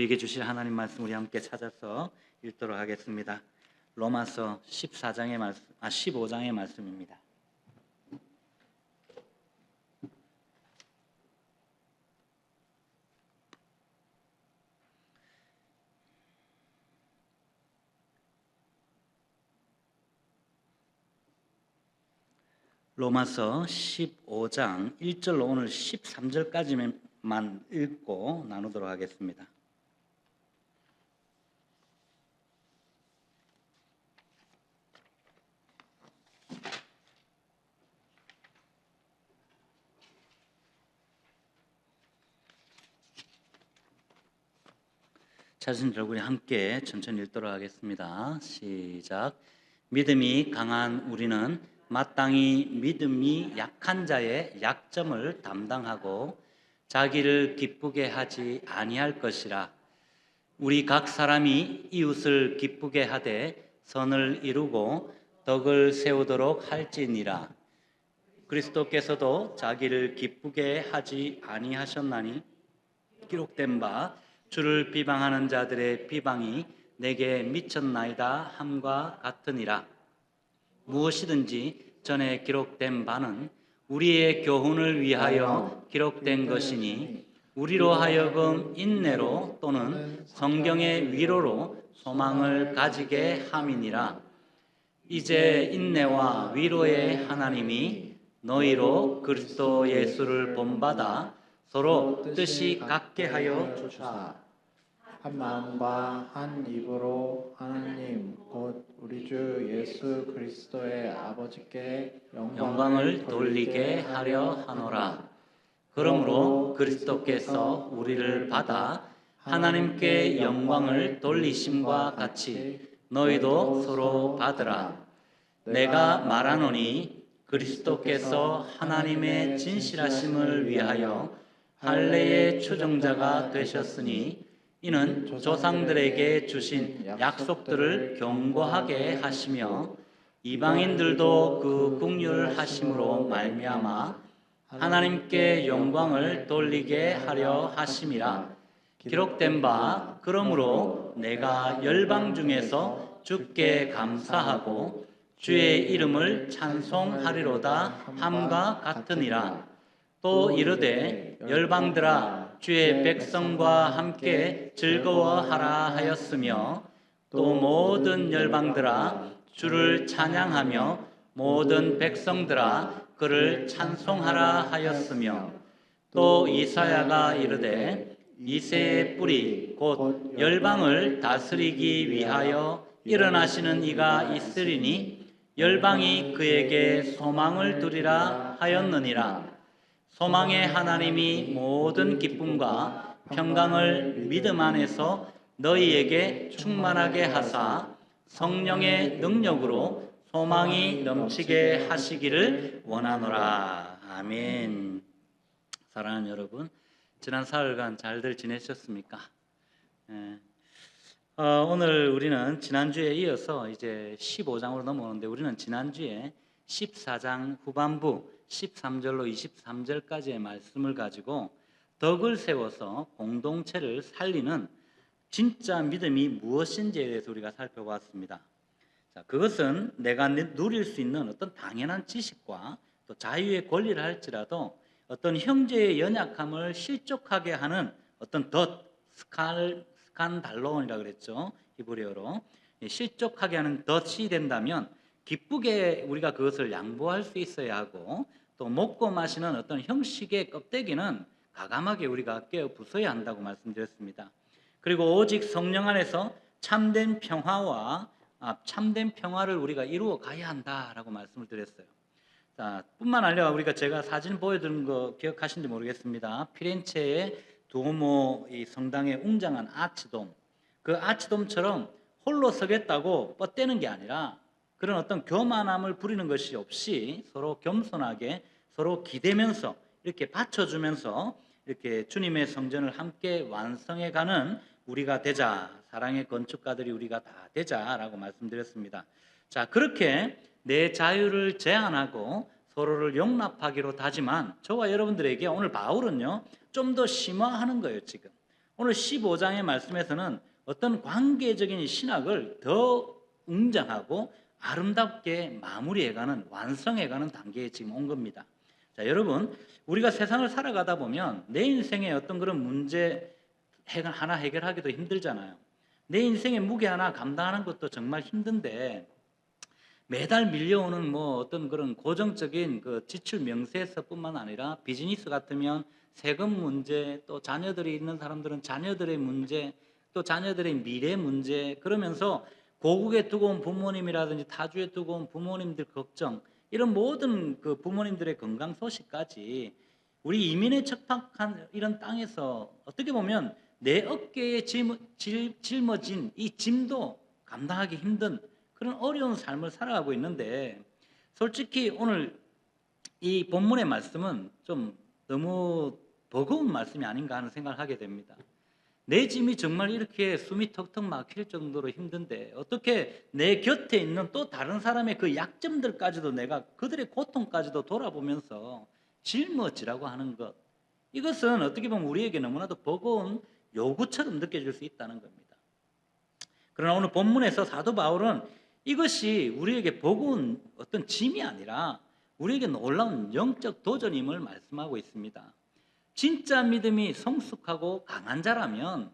우리에게 주실 하나님 말씀 우리 함께 찾아서 읽도록 하겠습니다. 로마서 15장의 말씀입니다. 로마서 15장 1절로 오늘 13절까지만 읽고 나누도록 하겠습니다. 찾으신 절 우리 함께 천천히 읽도록 하겠습니다. 시작. 믿음이 강한 우리는 마땅히 믿음이 약한 자의 약점을 담당하고 자기를 기쁘게 하지 아니할 것이라. 우리 각 사람이 이웃을 기쁘게 하되 선을 이루고 덕을 세우도록 할지니라. 그리스도께서도 자기를 기쁘게 하지 아니하셨나니 기록된 바 주를 비방하는 자들의 비방이 내게 미쳤나이다 함과 같으니라. 무엇이든지 전에 기록된 바는 우리의 교훈을 위하여 기록된 것이니 우리로 하여금 인내로 또는 성경의 위로로 소망을 가지게 함이니라. 이제 인내와 위로의 하나님이 너희로 그리스도 예수를 본받아 서로 뜻이 같게 하여 주사 한 마음과 한 입으로 하나님 곧 우리 주 예수 그리스도의 아버지께 영광을 돌리게 하려 하노라. 그러므로 그리스도께서 우리를 받아 하나님께 영광을 돌리심과 같이 너희도 서로 받으라. 내가 말하노니 그리스도께서 하나님의 진실하심을 위하여 할례의 추종자가 되셨으니 이는 조상들에게 주신 약속들을 견고하게 하시며 이방인들도 그 긍휼하심으로 말미암아 하나님께 영광을 돌리게 하려 하심이라. 기록된 바 그러므로 내가 열방 중에서 주께 감사하고 주의 이름을 찬송하리로다 함과 같으니라. 또 이르되 열방들아 주의 백성과 함께 즐거워하라 하였으며 또 모든 열방들아 주를 찬양하며 모든 백성들아 그를 찬송하라 하였으며 또 이사야가 이르되 이새의 뿌리 곧 열방을 다스리기 위하여 일어나시는 이가 있으리니 열방이 그에게 소망을 두리라 하였느니라. 소망의 하나님이 모든 기쁨과 평강을 믿음 안에서 너희에게 충만하게 하사 성령의 능력으로 소망이 넘치게 하시기를 원하노라. 아멘. 사랑하는 여러분, 지난 사흘간 잘들 지내셨습니까? 오늘 우리는 지난주에 이어서 이제 15장으로 넘어오는데 우리는 지난주에 14장 후반부 13절로 23절까지의 말씀을 가지고 덕을 세워서 공동체를 살리는 진짜 믿음이 무엇인지에 대해서 우리가 살펴보았습니다. 자, 그것은 내가 누릴 수 있는 어떤 당연한 지식과 또 자유의 권리를 할지라도 어떤 형제의 연약함을 실족하게 하는 어떤 스칸달론이라고 그랬죠. 히브리어로. 실족하게 하는 덫이 된다면 기쁘게 우리가 그것을 양보할 수 있어야 하고 또 먹고 마시는 어떤 형식의 껍데기는 과감하게 우리가 깨어 부숴야 한다고 말씀드렸습니다. 그리고 오직 성령 안에서 참된 평화를 우리가 이루어 가야 한다라고 말씀을 드렸어요. 자, 뿐만 아니라 우리가 제가 사진 보여드린 거 기억하시는지 모르겠습니다. 피렌체의 두오모 이 성당의 웅장한 아치돔, 그 아치돔처럼 홀로 서겠다고 뻗대는 게 아니라 그런 어떤 교만함을 부리는 것이 없이 서로 겸손하게 서로 기대면서 이렇게 받쳐주면서 이렇게 주님의 성전을 함께 완성해가는 우리가 되자, 사랑의 건축가들이 우리가 다 되자라고 말씀드렸습니다. 자, 그렇게 내 자유를 제한하고 서로를 용납하기로 다짐한 저와 여러분들에게 오늘 바울은요 좀 더 심화하는 거예요. 지금 오늘 15장의 말씀에서는 어떤 관계적인 신학을 더 웅장하고 아름답게 마무리해가는, 완성해가는 단계에 지금 온 겁니다. 자, 여러분, 우리가 세상을 살아가다 보면 내 인생의 어떤 그런 문제 하나 해결하기도 힘들잖아요. 내 인생의 무게 하나 감당하는 것도 정말 힘든데, 매달 밀려오는 뭐 어떤 그런 고정적인 그 지출 명세서뿐만 아니라 비즈니스 같으면 세금 문제, 또 자녀들이 있는 사람들은 자녀들의 문제, 또 자녀들의 미래 문제, 그러면서 고국에 두고 온 부모님이라든지 타주에 두고 온 부모님들 걱정, 이런 모든 그 부모님들의 건강 소식까지 우리 이민에 척박한 이런 땅에서 어떻게 보면 내 어깨에 짊어진 이 짐도 감당하기 힘든 그런 어려운 삶을 살아가고 있는데, 솔직히 오늘 이 본문의 말씀은 좀 너무 버거운 말씀이 아닌가 하는 생각을 하게 됩니다. 내 짐이 정말 이렇게 숨이 턱턱 막힐 정도로 힘든데 어떻게 내 곁에 있는 또 다른 사람의 그 약점들까지도 내가 그들의 고통까지도 돌아보면서 짊어지라고 하는 것, 이것은 어떻게 보면 우리에게 너무나도 버거운 요구처럼 느껴질 수 있다는 겁니다. 그러나 오늘 본문에서 사도 바울은 이것이 우리에게 버거운 어떤 짐이 아니라 우리에게 놀라운 영적 도전임을 말씀하고 있습니다. 진짜 믿음이 성숙하고 강한 자라면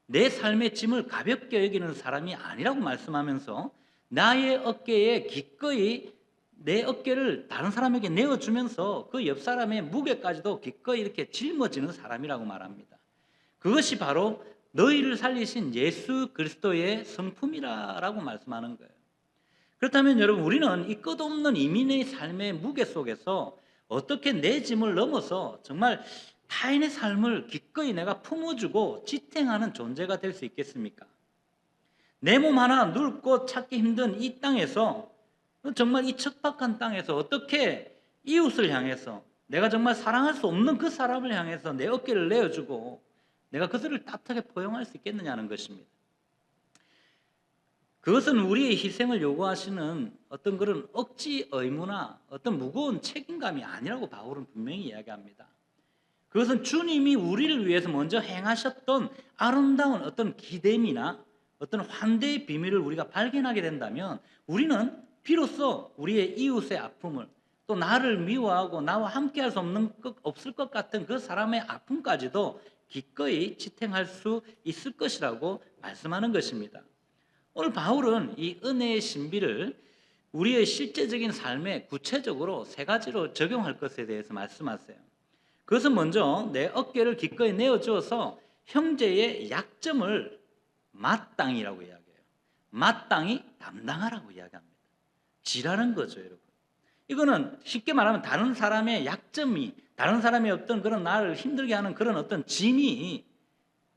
내 삶의 짐을 가볍게 여기는 사람이 아니라고 말씀하면서 나의 어깨에 기꺼이 내 어깨를 다른 사람에게 내어주면서 그 옆 사람의 무게까지도 기꺼이 이렇게 짊어지는 사람이라고 말합니다. 그것이 바로 너희를 살리신 예수 그리스도의 성품이라고 말씀하는 거예요. 그렇다면 여러분, 우리는 이 끝없는 이민의 삶의 무게 속에서 어떻게 내 짐을 넘어서 정말 타인의 삶을 기꺼이 내가 품어주고 지탱하는 존재가 될 수 있겠습니까? 내 몸 하나 누울 곳 찾기 힘든 이 땅에서, 정말 이 척박한 땅에서 어떻게 이웃을 향해서, 내가 정말 사랑할 수 없는 그 사람을 향해서 내 어깨를 내어주고 내가 그들을 따뜻하게 포용할 수 있겠느냐는 것입니다. 그것은 우리의 희생을 요구하시는 어떤 그런 억지 의무나 어떤 무거운 책임감이 아니라고 바울은 분명히 이야기합니다. 그것은 주님이 우리를 위해서 먼저 행하셨던 아름다운 어떤 기댐이나 어떤 환대의 비밀을 우리가 발견하게 된다면 우리는 비로소 우리의 이웃의 아픔을, 또 나를 미워하고 나와 함께할 수 없을 것 같은 그 사람의 아픔까지도 기꺼이 지탱할 수 있을 것이라고 말씀하는 것입니다. 오늘 바울은 이 은혜의 신비를 우리의 실제적인 삶에 구체적으로 세 가지로 적용할 것에 대해서 말씀하세요. 그것은 먼저 내 어깨를 기꺼이 내어주어서 형제의 약점을 마땅히라고 이야기해요. 마땅히 담당하라고 이야기합니다. 지라는 거죠, 여러분. 이거는 쉽게 말하면 다른 사람의 약점이, 다른 사람의 어떤 그런 나를 힘들게 하는 그런 어떤 짐이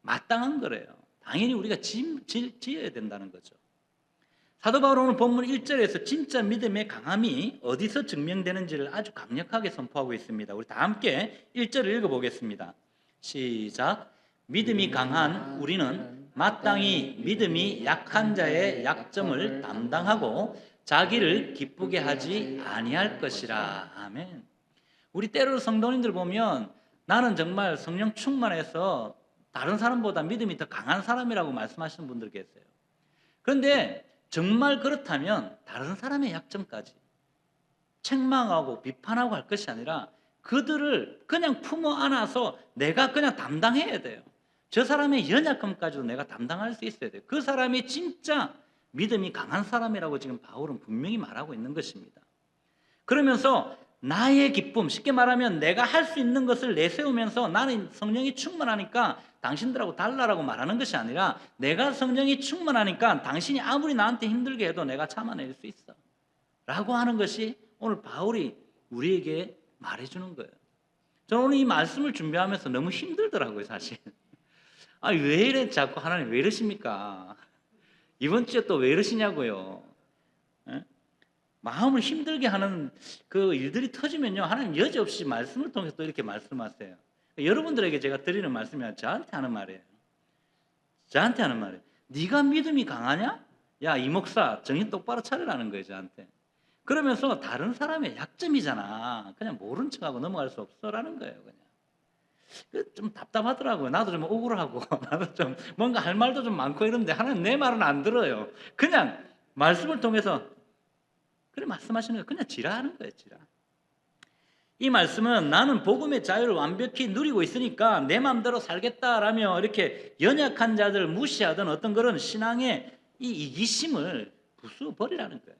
마땅한 거래요. 당연히 우리가 지어야 된다는 거죠. 사도 바울은 오늘 본문 1절에서 진짜 믿음의 강함이 어디서 증명되는지를 아주 강력하게 선포하고 있습니다. 우리 다 함께 1절을 읽어보겠습니다. 시작. 믿음이 강한 우리는 마땅히 믿음이 약한 자의 약점을 담당하고 자기를 기쁘게 하지 아니할 것이라. 아멘. 우리 때로 성도님들 보면 나는 정말 성령 충만해서 다른 사람보다 믿음이 더 강한 사람이라고 말씀하시는 분들 계세요. 그런데 정말 그렇다면 다른 사람의 약점까지 책망하고 비판하고 할 것이 아니라 그들을 그냥 품어 안아서 내가 그냥 담당해야 돼요. 저 사람의 연약함까지도 내가 담당할 수 있어야 돼요. 그 사람이 진짜 믿음이 강한 사람이라고 지금 바울은 분명히 말하고 있는 것입니다. 그러면서 나의 기쁨, 쉽게 말하면 내가 할 수 있는 것을 내세우면서 나는 성령이 충만하니까 당신들하고 달라라고 말하는 것이 아니라 내가 성령이 충만하니까 당신이 아무리 나한테 힘들게 해도 내가 참아낼 수 있어 라고 하는 것이 오늘 바울이 우리에게 말해주는 거예요. 저는 오늘 이 말씀을 준비하면서 너무 힘들더라고요, 사실. 왜 이래 자꾸 하나님 왜 이러십니까? 이번 주에 또 왜 이러시냐고요. 에? 마음을 힘들게 하는 그 일들이 터지면요, 하나님 여지없이 말씀을 통해서 또 이렇게 말씀하세요. 여러분들에게 제가 드리는 말씀이 아니라 저한테 하는 말이에요. 저한테 하는 말이에요. 네가 믿음이 강하냐? 야, 이 목사 정신 똑바로 차리라는 거예요, 저한테. 그러면서 다른 사람의 약점이잖아. 그냥 모른 척하고 넘어갈 수 없어라는 거예요, 그냥. 좀 답답하더라고요. 나도 좀 억울하고 나도 좀 뭔가 할 말도 좀 많고 이런데 하나님 내 말은 안 들어요. 그냥 말씀을 통해서 그래 말씀하시는 거예요. 그냥 지랄하는 거예요. 지랄. 이 말씀은 나는 복음의 자유를 완벽히 누리고 있으니까 내 마음대로 살겠다라며 이렇게 연약한 자들을 무시하던 어떤 그런 신앙의 이 이기심을 부숴버리라는 거예요.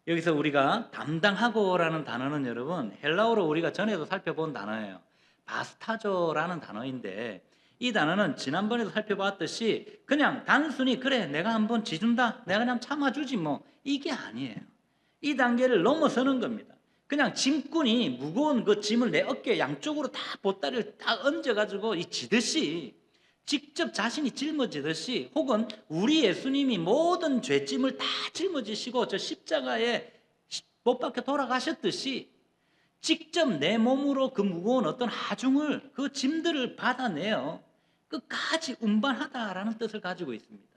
여기서 우리가 담당하고라는 단어는 여러분 헬라어로 우리가 전에도 살펴본 단어예요. 바스타조라는 단어인데 이 단어는 지난번에도 살펴봤듯이 그냥 단순히 그래 내가 한번 지준다 내가 그냥 참아주지 뭐 이게 아니에요. 이 단계를 넘어서는 겁니다. 그냥 짐꾼이 무거운 그 짐을 내 어깨 양쪽으로 다 보따리를 딱 얹어가지고 이 지듯이 직접 자신이 짊어지듯이 혹은 우리 예수님이 모든 죄짐을 다 짊어지시고 저 십자가에 못 박혀 돌아가셨듯이 직접 내 몸으로 그 무거운 어떤 하중을 그 짐들을 받아내어 끝까지 운반하다라는 뜻을 가지고 있습니다.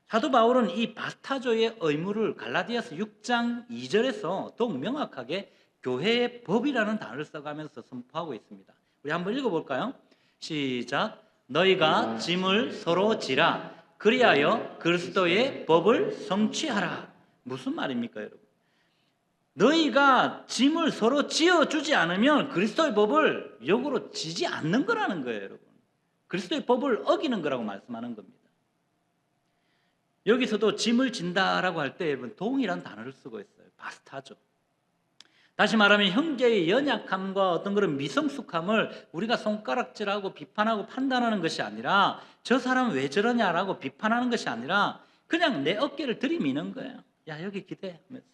사도 바울은 이 바스타조의 의무를 갈라디아서 6장 2절에서 더욱 명확하게 교회의 법이라는 단어를 써가면서 선포하고 있습니다. 우리 한번 읽어볼까요? 시작. 너희가 짐을 서로 지라 그리하여 그리스도의 법을 성취하라. 무슨 말입니까 여러분? 너희가 짐을 서로 지어주지 않으면 그리스도의 법을 역으로 지지 않는 거라는 거예요 여러분. 그리스도의 법을 어기는 거라고 말씀하는 겁니다. 여기서도 짐을 진다라고 할 때 여러분 동일한 단어를 쓰고 있어요. 바스타죠. 다시 말하면 형제의 연약함과 어떤 그런 미성숙함을 우리가 손가락질하고 비판하고 판단하는 것이 아니라 저 사람 왜 저러냐라고 비판하는 것이 아니라 그냥 내 어깨를 들이미는 거예요. 야 여기 기대 하면서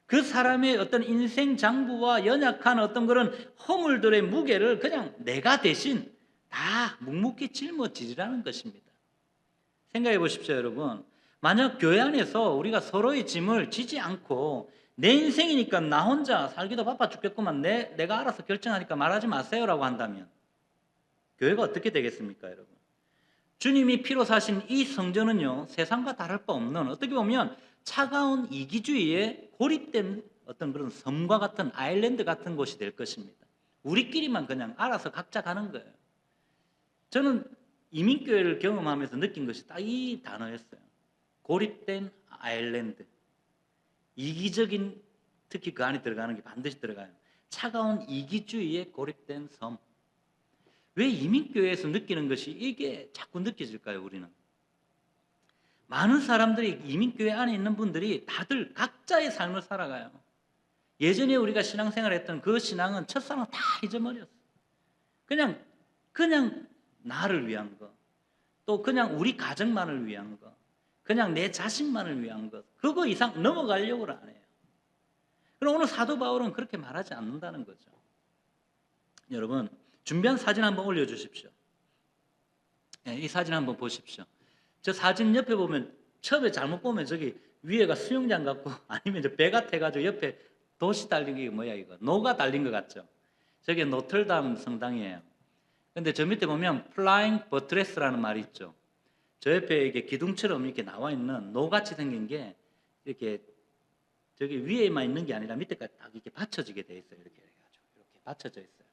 그 사람의 어떤 인생 장부와 연약한 어떤 그런 허물들의 무게를 그냥 내가 대신 다 묵묵히 짊어지라는 것입니다. 생각해 보십시오 여러분. 만약 교회 안에서 우리가 서로의 짐을 지지 않고 내 인생이니까 나 혼자 살기도 바빠 죽겠구만 내가 알아서 결정하니까 말하지 마세요라고 한다면 교회가 어떻게 되겠습니까 여러분? 주님이 피로 사신 이 성전은요 세상과 다를 바 없는 어떻게 보면 차가운 이기주의에 고립된 어떤 그런 섬과 같은 아일랜드 같은 곳이 될 것입니다. 우리끼리만 그냥 알아서 각자 가는 거예요. 저는 이민교회를 경험하면서 느낀 것이 딱 이 단어였어요. 고립된 아일랜드. 이기적인 특히 그 안에 들어가는 게 반드시 들어가요. 차가운 이기주의에 고립된 섬. 왜 이민교회에서 느끼는 것이 이게 자꾸 느껴질까요 우리는? 많은 사람들이 이민교회 안에 있는 분들이 다들 각자의 삶을 살아가요. 예전에 우리가 신앙생활을 했던 그 신앙은 첫사랑 다 잊어버렸어. 그냥 나를 위한 거, 또 그냥 우리 가정만을 위한 거, 그냥 내 자식만을 위한 것, 그거 이상 넘어가려고 안 해요. 그럼 오늘 사도 바울은 그렇게 말하지 않는다는 거죠. 여러분 준비한 사진 한번 올려주십시오. 이 사진 한번 보십시오. 저 사진 옆에 보면 처음에 잘못 보면 저기 위에가 수영장 같고 아니면 저 배 같아가지고 옆에 도시 달린 게 뭐야 이거 노가 달린 것 같죠. 저게 노틀담 성당이에요. 근데 저 밑에 보면 플라잉 버트레스라는 말이 있죠. 저 옆에 이게 기둥처럼 이렇게 나와 있는 노같이 생긴 게 이렇게 저기 위에만 있는 게 아니라 밑에까지 딱 이렇게 받쳐지게 돼 있어요. 이렇게 해가지고 이렇게 받쳐져 있어요.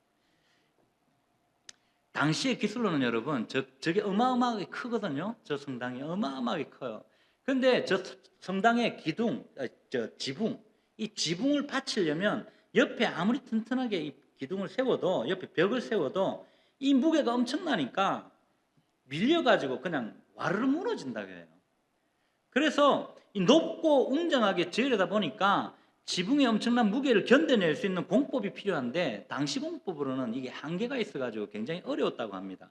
당시의 기술로는 여러분 저게 어마어마하게 크거든요. 저 성당이 어마어마하게 커요. 근데 저 성당의 기둥, 저 지붕, 이 지붕을 받치려면 옆에 아무리 튼튼하게 이 기둥을 세워도 옆에 벽을 세워도 이 무게가 엄청나니까 밀려가지고 그냥 와르르 무너진다고 해요. 그래서 이 높고 웅장하게 지으려다 보니까 지붕의 엄청난 무게를 견뎌낼 수 있는 공법이 필요한데 당시 공법으로는 이게 한계가 있어가지고 굉장히 어려웠다고 합니다.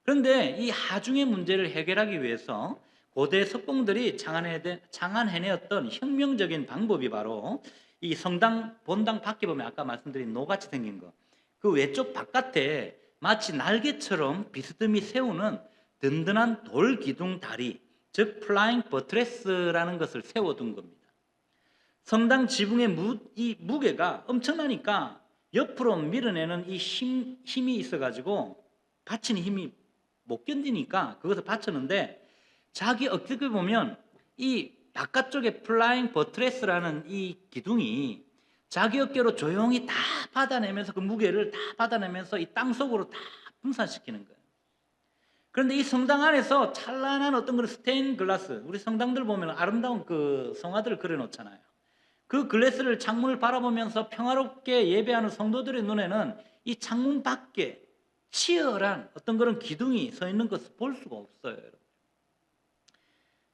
그런데 이 하중의 문제를 해결하기 위해서 고대 석공들이 창안해내었던 혁명적인 방법이 바로 이 성당 본당 밖에 보면 아까 말씀드린 노같이 생긴 거, 그 외쪽 바깥에 마치 날개처럼 비스듬히 세우는 든든한 돌 기둥 다리, 즉 플라잉 버트레스라는 것을 세워둔 겁니다. 성당 지붕의 이 무게가 엄청나니까 옆으로 밀어내는 이 힘이 있어가지고 받치는 힘이 못 견디니까 그것을 받쳤는데 자기 어떻게 보면 이 바깥쪽에 플라잉 버트레스라는 이 기둥이 자기 어깨로 조용히 다 받아내면서 그 무게를 다 받아내면서 이 땅 속으로 다 분산시키는 거예요. 그런데 이 성당 안에서 찬란한 어떤 그런 스테인 글라스, 우리 성당들 보면 아름다운 그 성화들을 그려놓잖아요. 그 글라스를 창문을 바라보면서 평화롭게 예배하는 성도들의 눈에는 이 창문 밖에 치열한 어떤 그런 기둥이 서 있는 것을 볼 수가 없어요.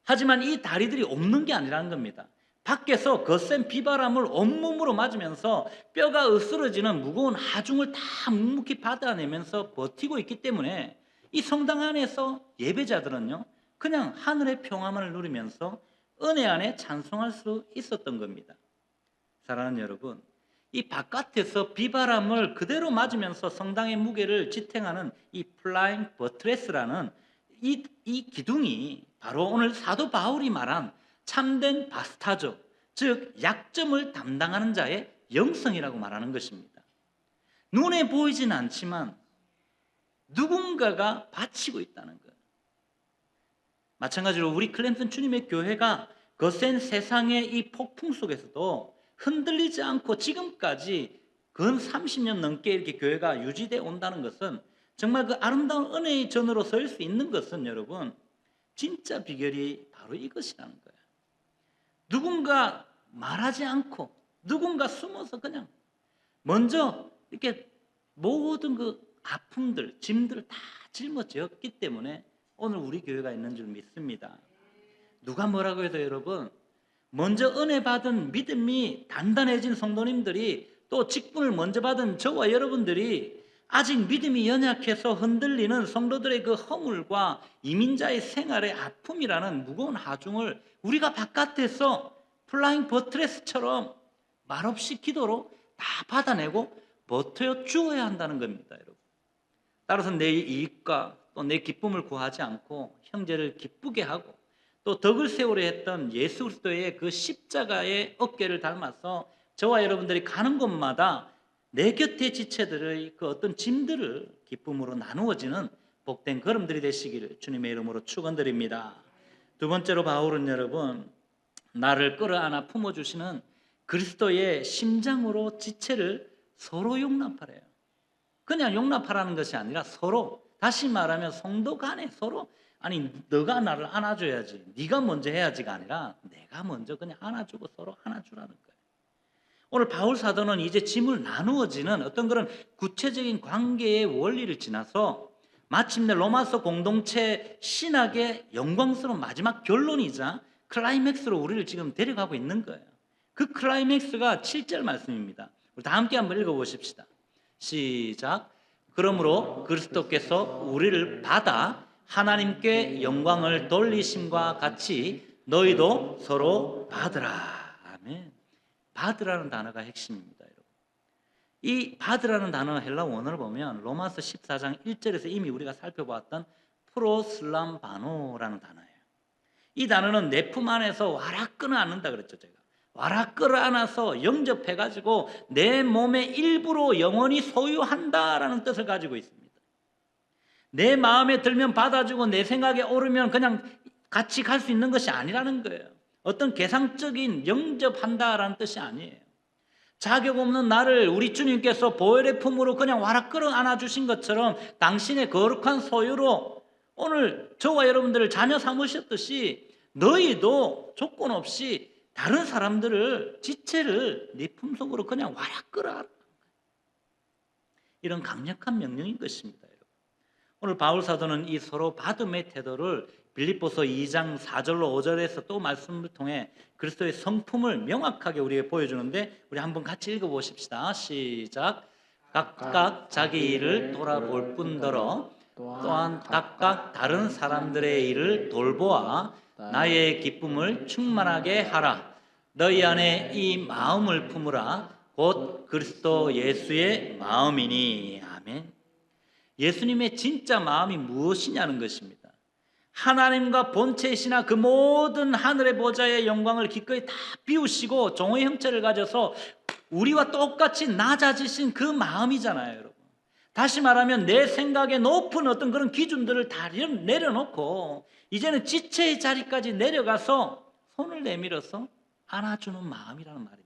하지만 이 다리들이 없는 게 아니라는 겁니다. 밖에서 거센 비바람을 온몸으로 맞으면서 뼈가 으스러지는 무거운 하중을 다 묵묵히 받아내면서 버티고 있기 때문에 이 성당 안에서 예배자들은요, 그냥 하늘의 평화만을 누리면서 은혜 안에 찬송할 수 있었던 겁니다. 사랑하는 여러분, 이 바깥에서 비바람을 그대로 맞으면서 성당의 무게를 지탱하는 이 플라잉 버트레스라는 이 기둥이 바로 오늘 사도 바울이 말한 참된 바스타죠. 즉 약점을 담당하는 자의 영성이라고 말하는 것입니다. 눈에 보이진 않지만 누군가가 바치고 있다는 거예요. 마찬가지로 우리 클램슨 주님의 교회가 거센 세상의 이 폭풍 속에서도 흔들리지 않고 지금까지 근 30년 넘게 이렇게 교회가 유지되어 온다는 것은 정말 그 아름다운 은혜의 전으로 설 수 있는 것은 여러분 진짜 비결이 바로 이것이라는 거예요. 누군가 말하지 않고 누군가 숨어서 그냥 먼저 이렇게 모든 그 아픔들, 짐들을 다 짊어졌기 때문에 오늘 우리 교회가 있는 줄 믿습니다. 누가 뭐라고 해도 여러분 먼저 은혜 받은 믿음이 단단해진 성도님들이 또 직분을 먼저 받은 저와 여러분들이 아직 믿음이 연약해서 흔들리는 성도들의 그 허물과 이민자의 생활의 아픔이라는 무거운 하중을 우리가 바깥에서 플라잉 버트레스처럼 말없이 기도로 다 받아내고 버텨 주어야 한다는 겁니다, 여러분. 따라서 내 이익과 또 내 기쁨을 구하지 않고 형제를 기쁘게 하고 또 덕을 세우려 했던 예수 그리스도의 그 십자가의 어깨를 닮아서 저와 여러분들이 가는 곳마다 내 곁의 지체들의 그 어떤 짐들을 기쁨으로 나누어지는 복된 걸음들이 되시기를 주님의 이름으로 축원드립니다. 두 번째로 바울은 여러분 나를 끌어안아 품어주시는 그리스도의 심장으로 지체를 서로 용납하래요. 그냥 용납하라는 것이 아니라 서로, 다시 말하면 성도 간에 서로, 아니 너가 나를 안아줘야지, 네가 먼저 해야지가 아니라 내가 먼저 그냥 안아주고 서로 안아주라는 거예요. 오늘 바울 사도는 이제 짐을 나누어지는 어떤 그런 구체적인 관계의 원리를 지나서 마침내 로마서 공동체 신학의 영광스러운 마지막 결론이자 클라이맥스로 우리를 지금 데려가고 있는 거예요. 그 클라이맥스가 7절 말씀입니다. 우리 다 함께 한번 읽어보십시다. 시작. 그러므로 그리스도께서 우리를 받아 하나님께 영광을 돌리심과 같이 너희도 서로 받으라. 아멘. 받으라는 단어가 핵심입니다, 여러분. 이 받으라는 단어 헬라 원어를 보면 로마서 14장 1절에서 이미 우리가 살펴보았던 프로슬람바노라는 단어예요. 이 단어는 내 품 안에서 와락 끌어안는다 그랬죠, 제가. 와락 끌어안아서 영접해가지고 내 몸의 일부로 영원히 소유한다라는 뜻을 가지고 있습니다. 내 마음에 들면 받아주고 내 생각에 오르면 그냥 같이 갈 수 있는 것이 아니라는 거예요. 어떤 계상적인 영접한다라는 뜻이 아니에요. 자격 없는 나를 우리 주님께서 보혈의 품으로 그냥 와락 끌어안아 주신 것처럼 당신의 거룩한 소유로 오늘 저와 여러분들을 자녀 삼으셨듯이 너희도 조건 없이 다른 사람들을 지체를 네 품속으로 그냥 와락 끌어안아. 이런 강력한 명령인 것입니다, 여러분. 오늘 바울 사도는 이 서로 받음의 태도를 빌립보서 2장 4절로 5절에서 또 말씀을 통해 그리스도의 성품을 명확하게 우리에게 보여주는데 우리 한번 같이 읽어보십시다. 시작. 각각 자기 일을 돌아볼 뿐더러 또한 각각 다른 사람들의 일을 돌보아 나의 기쁨을 충만하게 하라. 너희 안에 이 마음을 품으라. 곧 그리스도 예수의 마음이니. 아멘. 예수님의 진짜 마음이 무엇이냐는 것입니다. 하나님과 본체이시나 그 모든 하늘의 보좌의 영광을 기꺼이 다 비우시고 종의 형체를 가져서 우리와 똑같이 낮아지신 그 마음이잖아요, 여러분. 다시 말하면 내 생각에 높은 어떤 그런 기준들을 다 내려놓고 이제는 지체의 자리까지 내려가서 손을 내밀어서 안아주는 마음이라는 말입니다.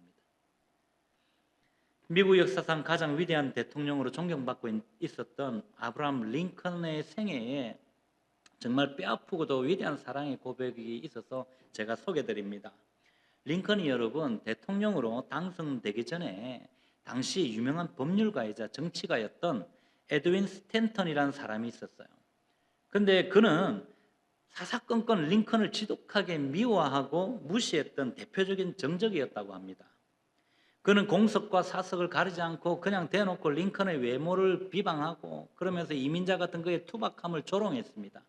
미국 역사상 가장 위대한 대통령으로 존경받고 있었던 아브라함 링컨의 생애에 정말 뼈아프고도 위대한 사랑의 고백이 있어서 제가 소개드립니다. 링컨이 여러분 대통령으로 당선되기 전에 당시 유명한 법률가이자 정치가였던 에드윈 스탠턴이라는 사람이 있었어요. 근데 그는 사사건건 링컨을 지독하게 미워하고 무시했던 대표적인 정적이었다고 합니다. 그는 공석과 사석을 가리지 않고 그냥 대놓고 링컨의 외모를 비방하고 그러면서 이민자 같은 그의 투박함을 조롱했습니다.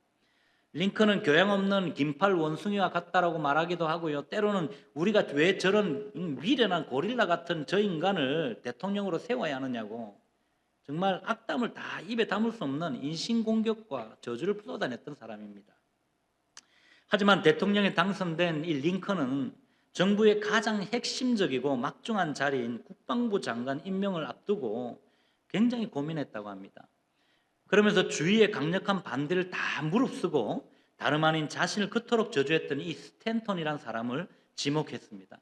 링컨은 교양 없는 긴팔 원숭이와 같다라고 말하기도 하고요. 때로는 우리가 왜 저런 미련한 고릴라 같은 저 인간을 대통령으로 세워야 하느냐고 정말 악담을 다 입에 담을 수 없는 인신공격과 저주를 쏟아냈던 사람입니다. 하지만 대통령에 당선된 이 링컨은 정부의 가장 핵심적이고 막중한 자리인 국방부 장관 임명을 앞두고 굉장히 고민했다고 합니다. 그러면서 주위의 강력한 반대를 다 무릅쓰고 다름 아닌 자신을 그토록 저주했던 이 스탠턴이라는 사람을 지목했습니다.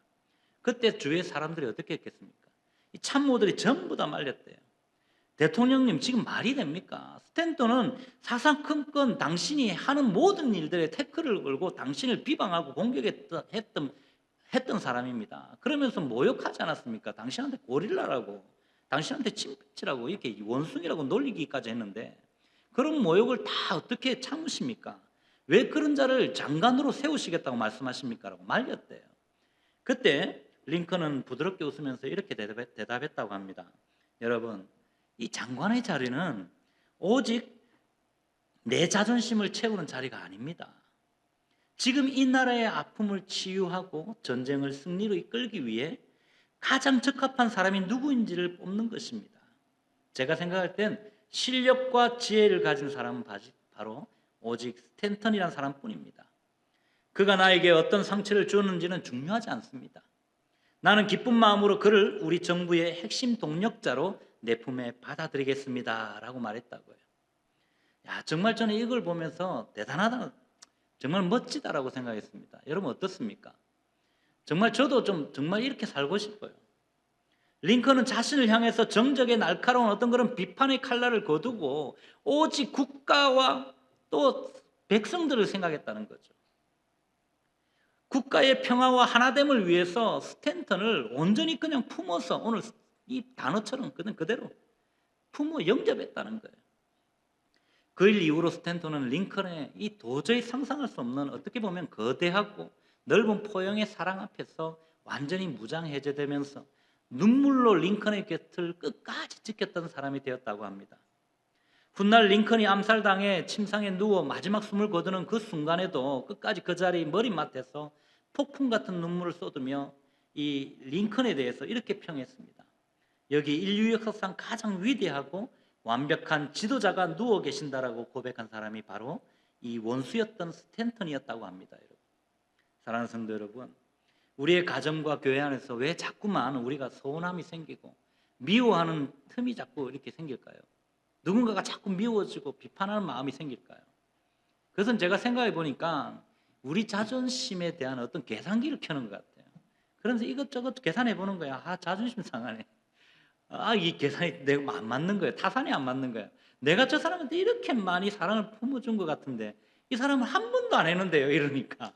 그때 주위의 사람들이 어떻게 했겠습니까? 이 참모들이 전부 다 말렸대요. 대통령님 지금 말이 됩니까? 스탠턴은 사사건건 당신이 하는 모든 일들에 태클을 걸고 당신을 비방하고 공격했던 사람입니다. 그러면서 모욕하지 않았습니까? 당신한테 고릴라라고, 당신한테 침팬지라고 이렇게 원숭이라고 놀리기까지 했는데 그런 모욕을 다 어떻게 참으십니까? 왜 그런 자를 장관으로 세우시겠다고 말씀하십니까? 라고 말렸대요. 그때 링컨은 부드럽게 웃으면서 이렇게 대답했다고 합니다. 여러분, 이 장관의 자리는 오직 내 자존심을 채우는 자리가 아닙니다. 지금 이 나라의 아픔을 치유하고 전쟁을 승리로 이끌기 위해 가장 적합한 사람이 누구인지를 뽑는 것입니다. 제가 생각할 땐 실력과 지혜를 가진 사람은 바로 오직 스탠턴이라는 사람뿐입니다. 그가 나에게 어떤 상처를 주었는지는 중요하지 않습니다. 나는 기쁜 마음으로 그를 우리 정부의 핵심 동력자로 내 품에 받아들이겠습니다 라고 말했다고요. 야, 정말 저는 이걸 보면서 대단하다, 정말 멋지다라고 생각했습니다. 여러분 어떻습니까? 정말 저도 정말 이렇게 살고 싶어요. 링컨은 자신을 향해서 정적의 날카로운 어떤 그런 비판의 칼날을 거두고 오직 국가와 또 백성들을 생각했다는 거죠. 국가의 평화와 하나됨을 위해서 스탠턴을 온전히 그냥 품어서 오늘 이 단어처럼 그냥 그대로 품어 영접했다는 거예요. 그 일 이후로 스탠턴은 링컨의 이 도저히 상상할 수 없는 어떻게 보면 거대하고 넓은 포용의 사랑 앞에서 완전히 무장해제되면서 눈물로 링컨의 곁을 끝까지 지켰던 사람이 되었다고 합니다. 훗날 링컨이 암살당해 침상에 누워 마지막 숨을 거두는 그 순간에도 끝까지 그 자리 머리맡에서 폭풍 같은 눈물을 쏟으며 이 링컨에 대해서 이렇게 평했습니다. 여기 인류 역사상 가장 위대하고 완벽한 지도자가 누워 계신다라고 고백한 사람이 바로 이 원수였던 스탠턴이었다고 합니다. 여러분. 사랑하는 성도 여러분, 우리의 가정과 교회 안에서 왜 자꾸만 우리가 서운함이 생기고 미워하는 틈이 자꾸 이렇게 생길까요? 누군가가 자꾸 미워지고 비판하는 마음이 생길까요? 그것은 제가 생각해 보니까 우리 자존심에 대한 어떤 계산기를 켜는 것 같아요. 그래서 이것저것 계산해 보는 거야. 아, 자존심 상하네. 아, 이 계산이 내가 안 맞는 거야. 타산이 안 맞는 거야. 내가 저 사람한테 이렇게 많이 사랑을 품어준 것 같은데 이 사람은 한 번도 안 했는데요. 이러니까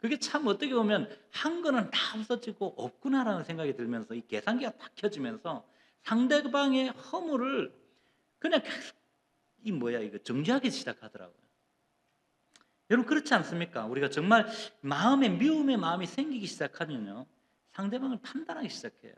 그게 참 어떻게 보면 한 거는 다 없어지고 없구나라는 생각이 들면서 이 계산기가 딱 켜지면서 상대방의 허물을 그냥 계속 이거 정지하기 시작하더라고요. 여러분 그렇지 않습니까? 우리가 정말 마음에 미움의 마음이 생기기 시작하면요 상대방을 판단하기 시작해요.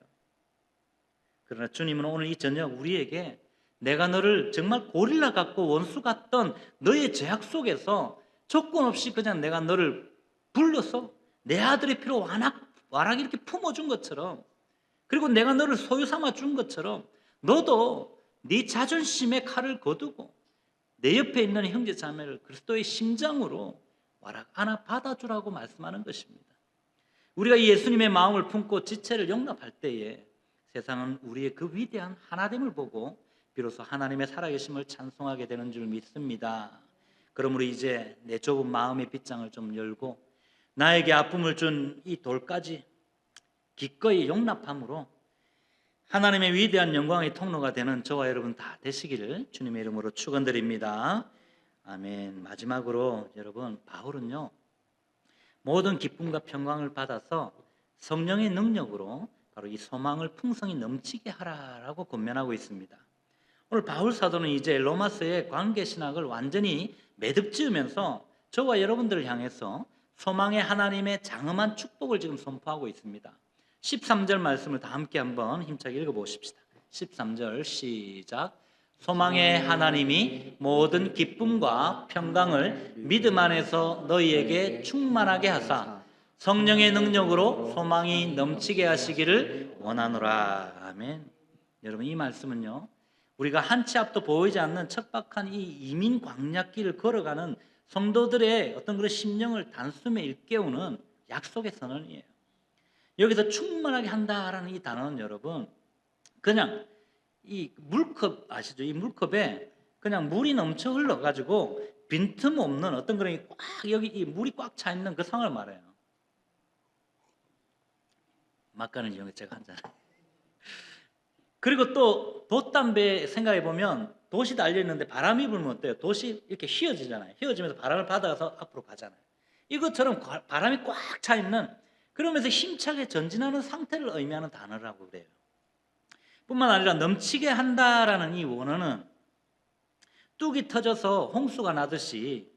그러나 주님은 오늘 이 저녁 우리에게 내가 너를 정말 고릴라 같고 원수 같던 너의 죄악 속에서 조건 없이 그냥 내가 너를 불러서 내 아들의 피로 완악히 이렇게 품어준 것처럼 그리고 내가 너를 소유 삼아 준 것처럼 너도 네 자존심의 칼을 거두고 내 옆에 있는 형제 자매를 그리스도의 심장으로 와락 안아 받아주라고 말씀하는 것입니다. 우리가 예수님의 마음을 품고 지체를 용납할 때에 세상은 우리의 그 위대한 하나됨을 보고 비로소 하나님의 살아계심을 찬송하게 되는 줄 믿습니다. 그러므로 이제 내 좁은 마음의 빗장을 좀 열고 나에게 아픔을 준 이 돌까지 기꺼이 용납함으로 하나님의 위대한 영광의 통로가 되는 저와 여러분 다 되시기를 주님의 이름으로 축원드립니다. 아멘. 마지막으로 여러분, 바울은요, 모든 기쁨과 평강을 받아서 성령의 능력으로 바로 이 소망을 풍성히 넘치게 하라라고 권면하고 있습니다. 오늘 바울 사도는 이제 로마서의 관계 신학을 완전히 매듭지으면서 저와 여러분들을 향해서 소망의 하나님의 장엄한 축복을 지금 선포하고 있습니다. 13절 말씀을 다 함께 한번 힘차게 읽어보십시다. 13절 시작. 소망의 하나님이 모든 기쁨과 평강을 믿음 안에서 너희에게 충만하게 하사 성령의 능력으로 소망이 넘치게 하시기를 원하노라. 아멘. 여러분, 이 말씀은요, 우리가 한 치 앞도 보이지 않는 척박한 이 이민 광야길을 걸어가는 성도들의 어떤 그런 심령을 단숨에 일깨우는 약속의 선언이에요. 여기서 충만하게 한다라는 이 단어는 여러분, 그냥 이 물컵 아시죠? 이 물컵에 그냥 물이 넘쳐 흘러가지고 빈틈없는 어떤 그런 꽉 여기 이 물이 꽉 차 있는 그 상황을 말해요. 막간을 이용해 제가 한 잔. 그리고 또 돛담배 생각해 보면 돛이 달려 있는데 바람이 불면 어때요? 돛이 이렇게 휘어지잖아요. 휘어지면서 바람을 받아서 앞으로 가잖아요. 이것처럼 바람이 꽉 차 있는, 그러면서 힘차게 전진하는 상태를 의미하는 단어라고 그래요. 뿐만 아니라 넘치게 한다라는 이 원어는 뚝이 터져서 홍수가 나듯이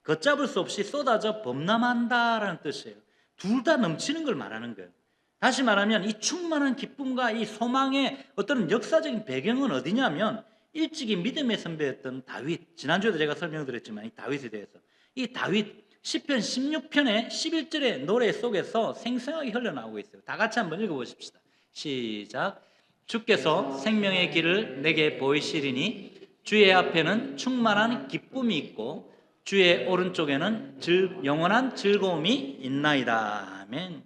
걷잡을 수 없이 쏟아져 범람한다라는 뜻이에요. 둘 다 넘치는 걸 말하는 거예요. 다시 말하면 이 충만한 기쁨과 이 소망의 어떤 역사적인 배경은 어디냐면, 일찍이 믿음의 선배였던 다윗, 지난주에도 제가 설명드렸지만 이 다윗에 대해서, 이 다윗 시편 16편의 11절의 노래 속에서 생생하게 흘러나오고 있어요. 다 같이 한번 읽어보십시다. 시작. 주께서 생명의 길을 내게 보이시리니 주의 앞에는 충만한 기쁨이 있고 주의 오른쪽에는 영원한 즐거움이 있나이다. 아멘.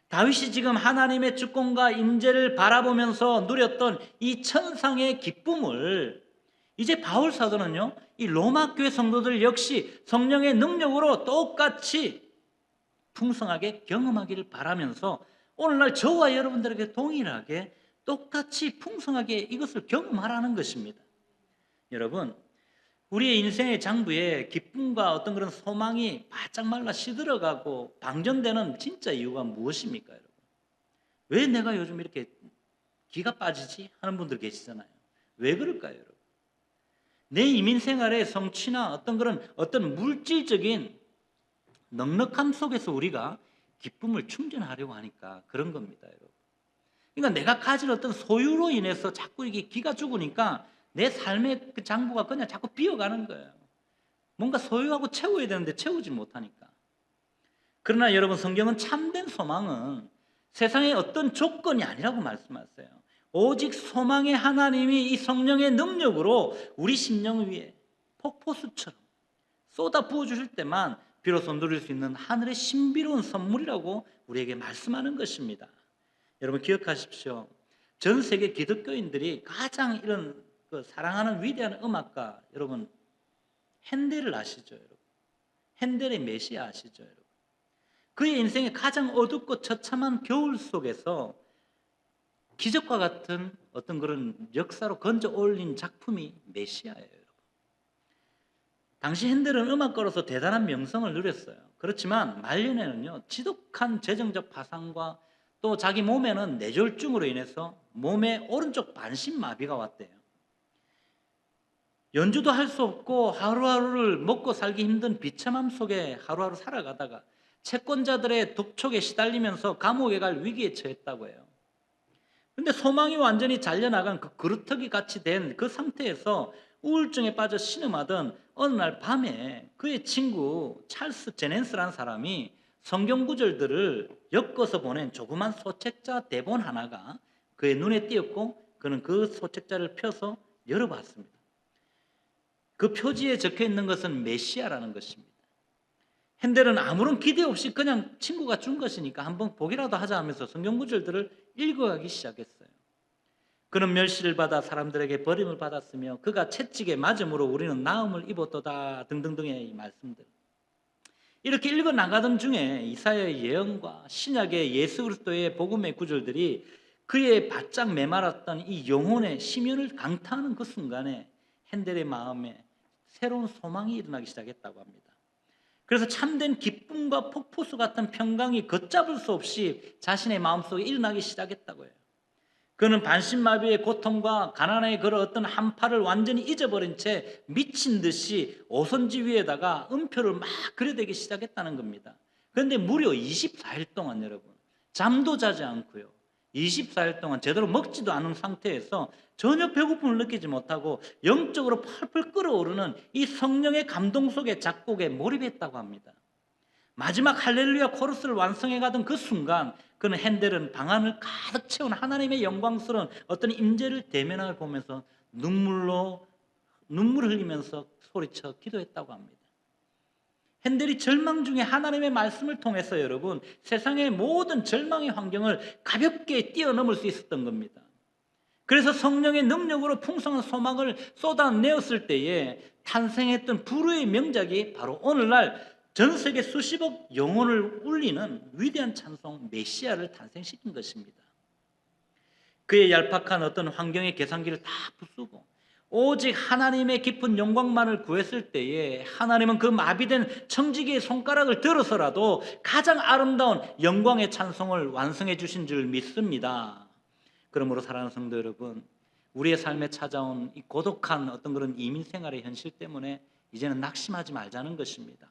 다윗이 지금 하나님의 주권과 임재를 바라보면서 누렸던 이 천상의 기쁨을 이제 바울 사도는요, 이 로마 교회 성도들 역시 성령의 능력으로 똑같이 풍성하게 경험하기를 바라면서 오늘날 저와 여러분들에게 동일하게 똑같이 풍성하게 이것을 경험하라는 것입니다. 여러분, 우리의 인생의 장부에 기쁨과 어떤 그런 소망이 바짝 말라 시들어가고 방전되는 진짜 이유가 무엇입니까, 여러분? 왜 내가 요즘 이렇게 기가 빠지지? 하는 분들 계시잖아요. 왜 그럴까요, 여러분? 내 이민 생활의 성취나 어떤 물질적인 넉넉함 속에서 우리가 기쁨을 충전하려고 하니까 그런 겁니다, 여러분. 그러니까 내가 가진 어떤 소유로 인해서 자꾸 이게 기가 죽으니까 내 삶의 그 장부가 그냥 자꾸 비어가는 거예요. 뭔가 소유하고 채워야 되는데 채우지 못하니까. 그러나 여러분, 성경은 참된 소망은 세상의 어떤 조건이 아니라고 말씀하세요. 오직 소망의 하나님이 이 성령의 능력으로 우리 심령 위에 폭포수처럼 쏟아 부어주실 때만 비로소 누릴 수 있는 하늘의 신비로운 선물이라고 우리에게 말씀하는 것입니다. 여러분, 기억하십시오. 전 세계 기독교인들이 가장 이런 사랑하는 위대한 음악가, 여러분 핸델을 아시죠, 여러분? 핸델의 메시아 아시죠, 여러분? 그의 인생의 가장 어둡고 처참한 겨울 속에서 기적과 같은 어떤 그런 역사로 건져 올린 작품이 메시아예요, 여러분. 당시 핸델은 음악가로서 대단한 명성을 누렸어요. 그렇지만 말년에는요, 지독한 재정적 파산과 또 자기 몸에는 뇌졸중으로 인해서 몸에 오른쪽 반신마비가 왔대요. 연주도 할 수 없고 하루하루를 먹고 살기 힘든 비참함 속에 하루하루 살아가다가 채권자들의 독촉에 시달리면서 감옥에 갈 위기에 처했다고 해요. 근데 소망이 완전히 잘려나간 그 그루터기 같이 된 그 상태에서 우울증에 빠져 신음하던 어느 날 밤에 그의 친구 찰스 제넨스라는 사람이 성경 구절들을 엮어서 보낸 조그만 소책자 대본 하나가 그의 눈에 띄었고 그는 그 소책자를 펴서 열어봤습니다. 그 표지에 적혀 있는 것은 메시아라는 것입니다. 핸델은 아무런 기대 없이 그냥 친구가 준 것이니까 한번 보기라도 하자 하면서 성경 구절들을 읽어가기 시작했어요. 그는 멸시를 받아 사람들에게 버림을 받았으며 그가 채찍에 맞음으로 우리는 나음을 입었도다 등등등의 이 말씀들. 이렇게 읽어나가던 중에 이사야의 예언과 신약의 예수 그리스도의 복음의 구절들이 그의 바짝 메말았던 이 영혼의 심연을 강타하는 그 순간에 핸델의 마음에 새로운 소망이 일어나기 시작했다고 합니다. 그래서 참된 기쁨과 폭포수 같은 평강이 걷잡을 수 없이 자신의 마음속에 일어나기 시작했다고 해요. 그는 반신마비의 고통과 가난의 그런 어떤 한파를 완전히 잊어버린 채 미친 듯이 오선지 위에다가 음표를 막 그려대기 시작했다는 겁니다. 그런데 무려 24일 동안 여러분 잠도 자지 않고요. 24일 동안 제대로 먹지도 않은 상태에서 전혀 배고픔을 느끼지 못하고 영적으로 펄펄 끓어오르는 이 성령의 감동 속의 작곡에 몰입했다고 합니다. 마지막 할렐루야 코러스를 완성해 가던 그 순간 그는 핸델은 방 안을 가득 채운 하나님의 영광스러운 어떤 임재를 대면을 보면서 눈물을 흘리면서 소리쳐 기도했다고 합니다. 핸델이 절망 중에 하나님의 말씀을 통해서 여러분 세상의 모든 절망의 환경을 가볍게 뛰어넘을 수 있었던 겁니다. 그래서 성령의 능력으로 풍성한 소망을 쏟아내었을 때에 탄생했던 불후의 명작이 바로 오늘날 전 세계 수십억 영혼을 울리는 위대한 찬송 메시아를 탄생시킨 것입니다. 그의 얄팍한 어떤 환경의 계산기를 다 부수고 오직 하나님의 깊은 영광만을 구했을 때에 하나님은 그 마비된 청지기의 손가락을 들어서라도 가장 아름다운 영광의 찬송을 완성해 주신 줄 믿습니다. 그러므로 사랑하는 성도 여러분, 우리의 삶에 찾아온 이 고독한 어떤 그런 이민 생활의 현실 때문에 이제는 낙심하지 말자는 것입니다.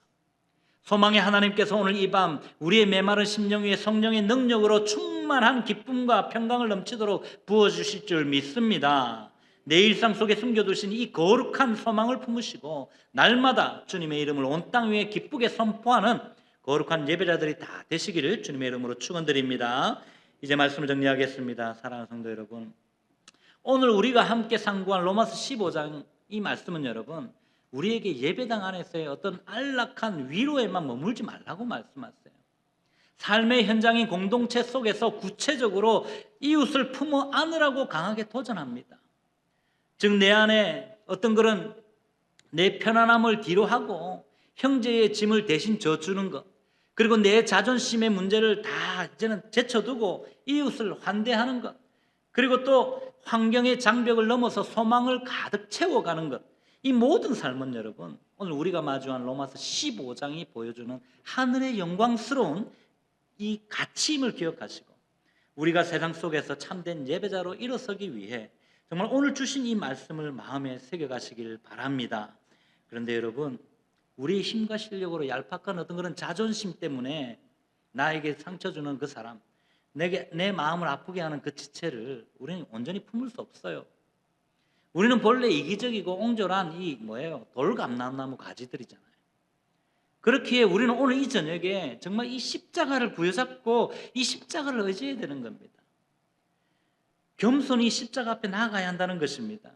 소망의 하나님께서 오늘 이 밤 우리의 메마른 심령 위에 성령의 능력으로 충만한 기쁨과 평강을 넘치도록 부어주실 줄 믿습니다. 내 일상 속에 숨겨두신 이 거룩한 소망을 품으시고 날마다 주님의 이름을 온 땅 위에 기쁘게 선포하는 거룩한 예배자들이 다 되시기를 주님의 이름으로 축원드립니다. 이제 말씀을 정리하겠습니다. 사랑하는 성도 여러분, 오늘 우리가 함께 상고한 로마서 15장 이 말씀은 여러분 우리에게 예배당 안에서의 어떤 안락한 위로에만 머물지 말라고 말씀하세요. 삶의 현장인 공동체 속에서 구체적으로 이웃을 품어 안으라고 강하게 도전합니다. 즉 내 안에 어떤 그런 내 편안함을 뒤로하고 형제의 짐을 대신 져주는 것, 그리고 내 자존심의 문제를 다 이제는 제쳐두고 이웃을 환대하는 것, 그리고 또 환경의 장벽을 넘어서 소망을 가득 채워가는 것, 이 모든 삶은 여러분 오늘 우리가 마주한 로마서 15장이 보여주는 하늘의 영광스러운 이 가치임을 기억하시고 우리가 세상 속에서 참된 예배자로 일어서기 위해 정말 오늘 주신 이 말씀을 마음에 새겨가시길 바랍니다. 그런데 여러분 우리의 힘과 실력으로 얄팍한 어떤 그런 자존심 때문에 나에게 상처 주는 그 사람, 내 마음을 아프게 하는 그 지체를 우리는 온전히 품을 수 없어요. 우리는 본래 이기적이고 옹졸한 이 돌감람나무 가지들이잖아요. 그렇기에 우리는 오늘 이 저녁에 정말 이 십자가를 부여잡고 이 십자가를 의지해야 되는 겁니다. 겸손히 십자가 앞에 나아가야 한다는 것입니다.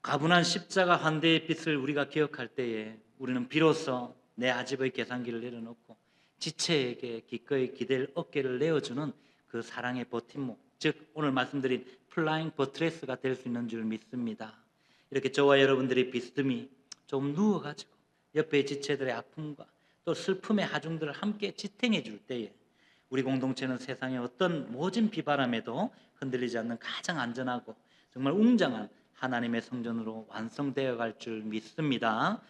가분한 십자가 환대의 빛을 우리가 기억할 때에 우리는 비로소 내 아집의 계산기를 내려놓고 지체에게 기꺼이 기댈 어깨를 내어주는 그 사랑의 버팀목, 즉 오늘 말씀드린 플라잉 버트레스가 될 수 있는 줄 믿습니다. 이렇게 저와 여러분들이 비스듬히 좀 누워가지고 옆에 지체들의 아픔과 또 슬픔의 하중들을 함께 지탱해 줄 때에 우리 공동체는 세상의 어떤 모진 비바람에도 흔들리지 않는 가장 안전하고 정말 웅장한 하나님의 성전으로 완성되어 갈 줄 믿습니다.